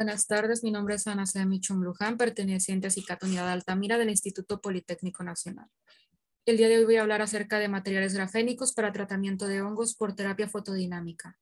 Buenas tardes, mi nombre es Ana Michum Luján, perteneciente a Cicat Unidad de Altamira del Instituto Politécnico Nacional. El día de hoy voy a hablar acerca de materiales grafénicos para tratamiento de hongos por terapia fotodinámica.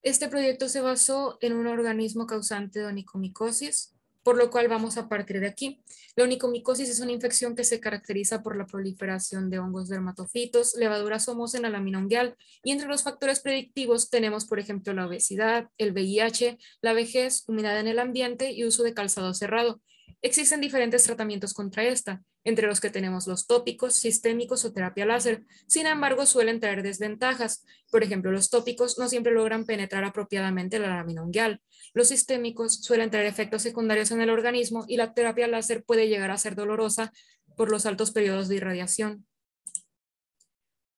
Este proyecto se basó en un organismo causante de onicomicosis, por lo cual vamos a partir de aquí. La onicomicosis es una infección que se caracteriza por la proliferación de hongos dermatofitos, levaduras homos en la lámina ungueal, y entre los factores predictivos tenemos, por ejemplo, la obesidad, el VIH, la vejez, humedad en el ambiente y uso de calzado cerrado. Existen diferentes tratamientos contra esta, entre los que tenemos los tópicos, sistémicos o terapia láser. Sin embargo, suelen traer desventajas. Por ejemplo, los tópicos no siempre logran penetrar apropiadamente la lámina ungueal. Los sistémicos suelen traer efectos secundarios en el organismo y la terapia láser puede llegar a ser dolorosa por los altos periodos de irradiación.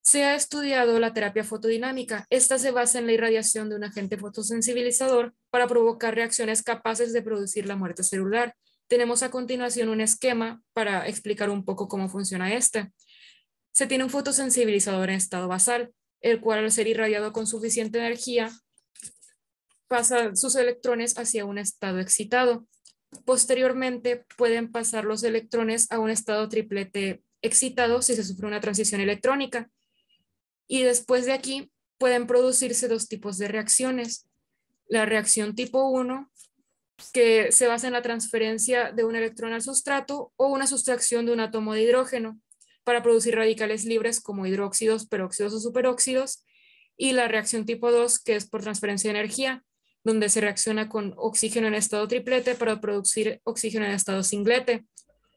Se ha estudiado la terapia fotodinámica. Esta se basa en la irradiación de un agente fotosensibilizador para provocar reacciones capaces de producir la muerte celular. Tenemos a continuación un esquema para explicar un poco cómo funciona este. Se tiene un fotosensibilizador en estado basal, el cual al ser irradiado con suficiente energía pasa sus electrones hacia un estado excitado. Posteriormente pueden pasar los electrones a un estado triplete excitado si se sufre una transición electrónica. Y después de aquí pueden producirse dos tipos de reacciones. La reacción tipo 1, que se basa en la transferencia de un electrón al sustrato o una sustracción de un átomo de hidrógeno para producir radicales libres como hidróxidos, peróxidos o superóxidos. Y la reacción tipo 2, que es por transferencia de energía, donde se reacciona con oxígeno en estado triplete para producir oxígeno en estado singlete.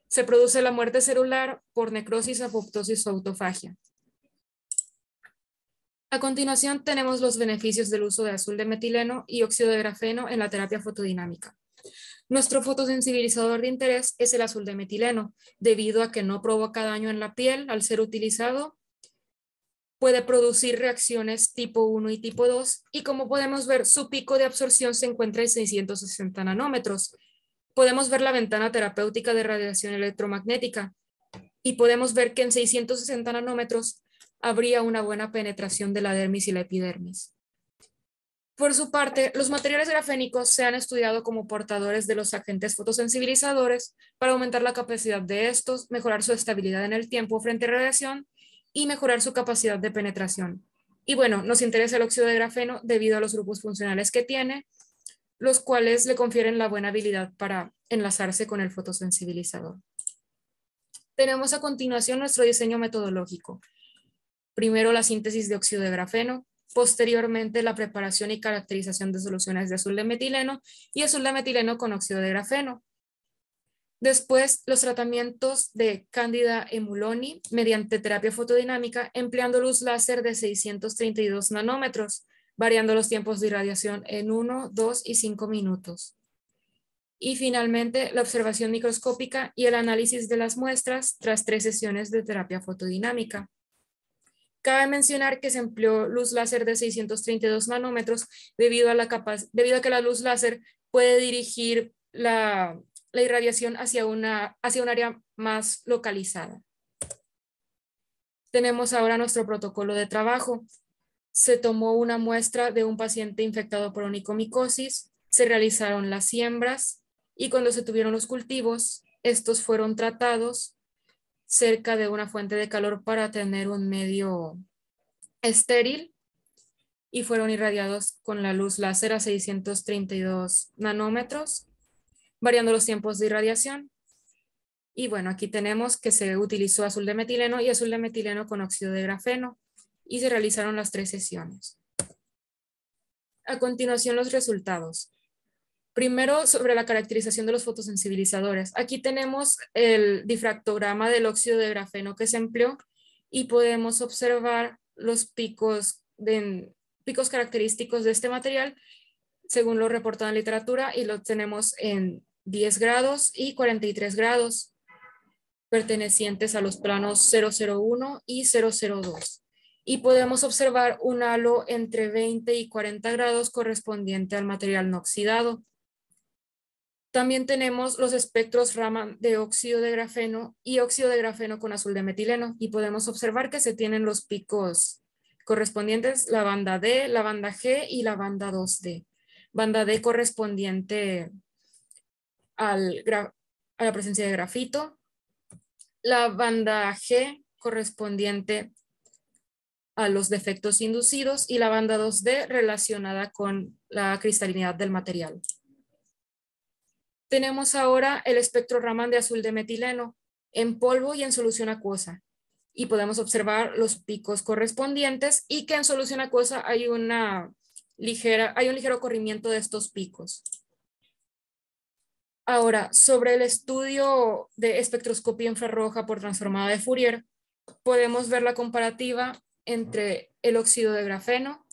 Se produce la muerte celular por necrosis, apoptosis o autofagia. A continuación tenemos los beneficios del uso de azul de metileno y óxido de grafeno en la terapia fotodinámica. Nuestro fotosensibilizador de interés es el azul de metileno, debido a que no provoca daño en la piel al ser utilizado. Puede producir reacciones tipo 1 y tipo 2, y como podemos ver, su pico de absorción se encuentra en 660 nanómetros. Podemos ver la ventana terapéutica de radiación electromagnética, y podemos ver que en 660 nanómetros habría una buena penetración de la dermis y la epidermis. Por su parte, los materiales grafénicos se han estudiado como portadores de los agentes fotosensibilizadores para aumentar la capacidad de estos, mejorar su estabilidad en el tiempo frente a radiación y mejorar su capacidad de penetración. Y bueno, nos interesa el óxido de grafeno debido a los grupos funcionales que tiene, los cuales le confieren la buena habilidad para enlazarse con el fotosensibilizador. Tenemos a continuación nuestro diseño metodológico. Primero la síntesis de óxido de grafeno, posteriormente la preparación y caracterización de soluciones de azul de metileno y azul de metileno con óxido de grafeno. Después, los tratamientos de Candida emuloni mediante terapia fotodinámica empleando luz láser de 632 nanómetros, variando los tiempos de irradiación en 1, 2 y 5 minutos. Y finalmente, la observación microscópica y el análisis de las muestras tras 3 sesiones de terapia fotodinámica. Cabe mencionar que se empleó luz láser de 632 nanómetros debido a que la luz láser puede dirigir la irradiación hacia un área más localizada. Tenemos ahora nuestro protocolo de trabajo. Se tomó una muestra de un paciente infectado por onicomicosis, se realizaron las siembras y cuando se tuvieron los cultivos, estos fueron tratados cerca de una fuente de calor para tener un medio estéril y fueron irradiados con la luz láser a 632 nanómetros, variando los tiempos de irradiación. Y bueno, aquí tenemos que se utilizó azul de metileno y azul de metileno con óxido de grafeno y se realizaron las 3 sesiones. A continuación, los resultados. Primero, sobre la caracterización de los fotosensibilizadores. Aquí tenemos el difractograma del óxido de grafeno que se empleó y podemos observar los picos característicos de este material según lo reportado en literatura y lo tenemos en 10 grados y 43 grados pertenecientes a los planos 001 y 002. Y podemos observar un halo entre 20 y 40 grados correspondiente al material no oxidado. También tenemos los espectros Raman de óxido de grafeno y óxido de grafeno con azul de metileno y podemos observar que se tienen los picos correspondientes, la banda D, la banda G y la banda 2D. banda D correspondiente a la presencia de grafito, la banda G correspondiente a los defectos inducidos y la banda 2D relacionada con la cristalinidad del material. Tenemos ahora el espectro Raman de azul de metileno en polvo y en solución acuosa. Y podemos observar los picos correspondientes y que en solución acuosa hay un ligero corrimiento de estos picos. Ahora, sobre el estudio de espectroscopía infrarroja por transformada de Fourier, podemos ver la comparativa entre el óxido de grafeno,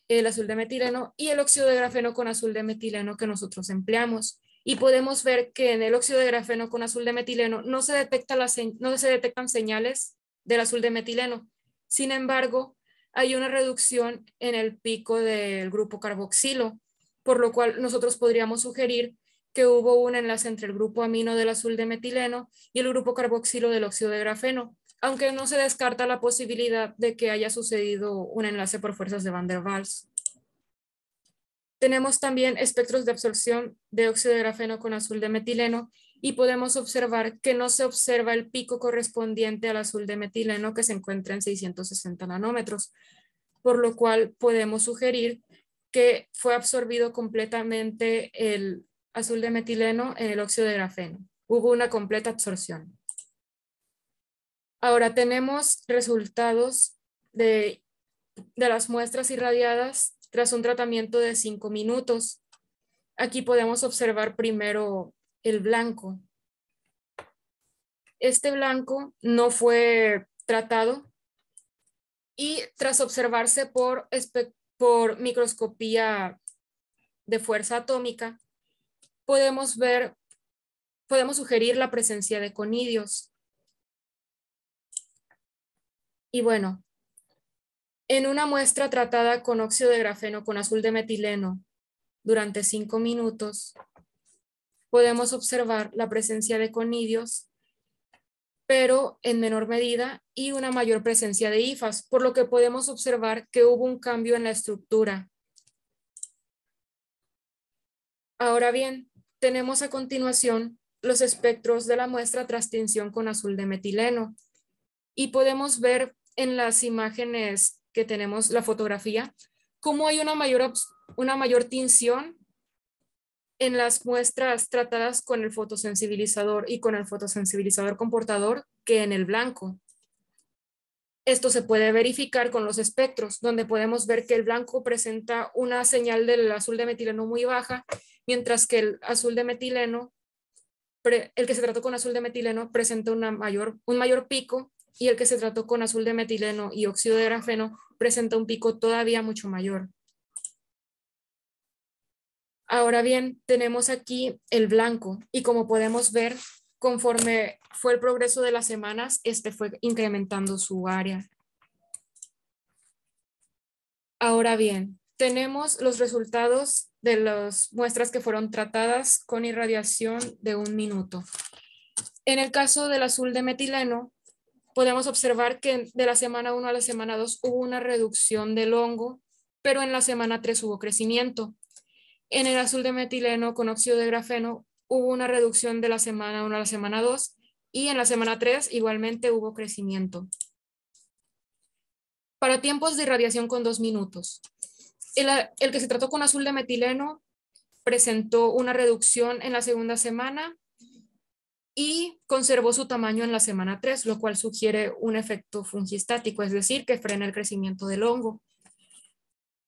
el azul de metileno y el óxido de grafeno con azul de metileno que nosotros empleamos. Y podemos ver que en el óxido de grafeno con azul de metileno no se detectan señales del azul de metileno. Sin embargo, hay una reducción en el pico del grupo carboxilo, por lo cual nosotros podríamos sugerir que hubo un enlace entre el grupo amino del azul de metileno y el grupo carboxilo del óxido de grafeno, aunque no se descarta la posibilidad de que haya sucedido un enlace por fuerzas de Van der Waals. Tenemos también espectros de absorción de óxido de grafeno con azul de metileno y podemos observar que no se observa el pico correspondiente al azul de metileno que se encuentra en 660 nanómetros, por lo cual podemos sugerir que fue absorbido completamente el azul de metileno en el óxido de grafeno. Hubo una completa absorción. Ahora tenemos resultados de las muestras irradiadas tras un tratamiento de 5 minutos. Aquí podemos observar primero el blanco. Este blanco no fue tratado y tras observarse por microscopía de fuerza atómica, podemos sugerir la presencia de conidios. Y bueno, en una muestra tratada con óxido de grafeno con azul de metileno durante 5 minutos, podemos observar la presencia de conidios, pero en menor medida y una mayor presencia de hifas, por lo que podemos observar que hubo un cambio en la estructura. Ahora bien, tenemos a continuación los espectros de la muestra tras tinción con azul de metileno y podemos ver en las imágenes que tenemos, la fotografía, cómo hay una mayor tinción en las muestras tratadas con el fotosensibilizador y con el fotosensibilizador comportador que en el blanco. Esto se puede verificar con los espectros, donde podemos ver que el blanco presenta una señal del azul de metileno muy baja, mientras que el azul de metileno, el que se trató con azul de metileno, presenta un mayor pico, y el que se trató con azul de metileno y óxido de grafeno presenta un pico todavía mucho mayor. Ahora bien, tenemos aquí el blanco y como podemos ver, conforme fue el progreso de las semanas, este fue incrementando su área. Ahora bien, tenemos los resultados de las muestras que fueron tratadas con irradiación de 1 minuto. En el caso del azul de metileno, podemos observar que de la semana 1 a la semana 2 hubo una reducción del hongo, pero en la semana 3 hubo crecimiento. En el azul de metileno con óxido de grafeno hubo una reducción de la semana 1 a la semana 2 y en la semana 3 igualmente hubo crecimiento. Para tiempos de irradiación con 2 minutos, el que se trató con azul de metileno presentó una reducción en la segunda semana y conservó su tamaño en la semana 3, lo cual sugiere un efecto fungistático, es decir, que frena el crecimiento del hongo.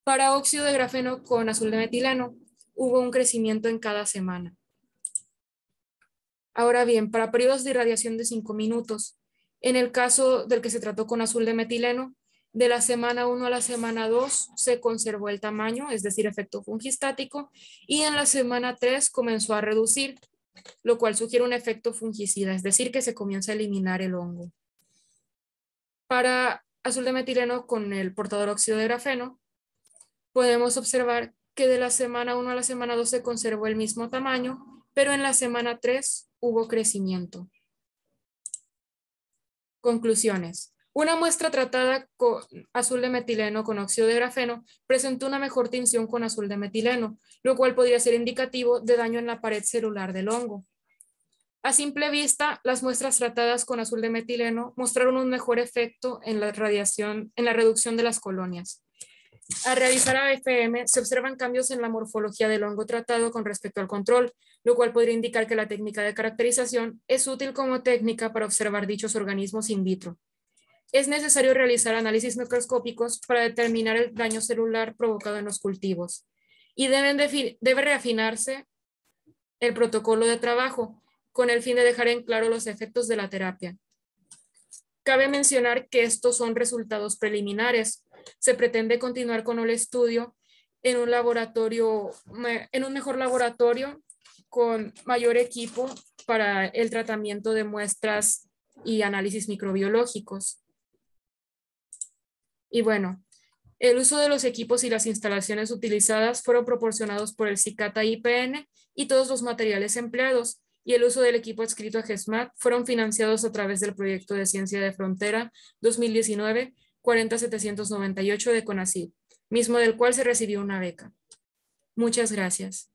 Para óxido de grafeno con azul de metileno, hubo un crecimiento en cada semana. Ahora bien, para periodos de irradiación de 5 minutos, en el caso del que se trató con azul de metileno, de la semana 1 a la semana 2 se conservó el tamaño, es decir, efecto fungistático, y en la semana 3 comenzó a reducir, lo cual sugiere un efecto fungicida, es decir, que se comienza a eliminar el hongo. Para azul de metileno con el portador óxido de grafeno, podemos observar que de la semana 1 a la semana 2 se conservó el mismo tamaño, pero en la semana 3 hubo crecimiento. Conclusiones. Una muestra tratada con azul de metileno con óxido de grafeno presentó una mejor tinción con azul de metileno, lo cual podría ser indicativo de daño en la pared celular del hongo. A simple vista, las muestras tratadas con azul de metileno mostraron un mejor efecto en la reducción de las colonias. Al realizar AFM, se observan cambios en la morfología del hongo tratado con respecto al control, lo cual podría indicar que la técnica de caracterización es útil como técnica para observar dichos organismos in vitro. Es necesario realizar análisis microscópicos para determinar el daño celular provocado en los cultivos y debe reafinarse el protocolo de trabajo con el fin de dejar en claro los efectos de la terapia. Cabe mencionar que estos son resultados preliminares. Se pretende continuar con el estudio en un mejor laboratorio con mayor equipo para el tratamiento de muestras y análisis microbiológicos. Y bueno, el uso de los equipos y las instalaciones utilizadas fueron proporcionados por el CICATA IPN y todos los materiales empleados, y el uso del equipo adscrito a GESMAT fueron financiados a través del proyecto de Ciencia de Frontera 2019-40798 de CONACYT, mismo del cual se recibió una beca. Muchas gracias.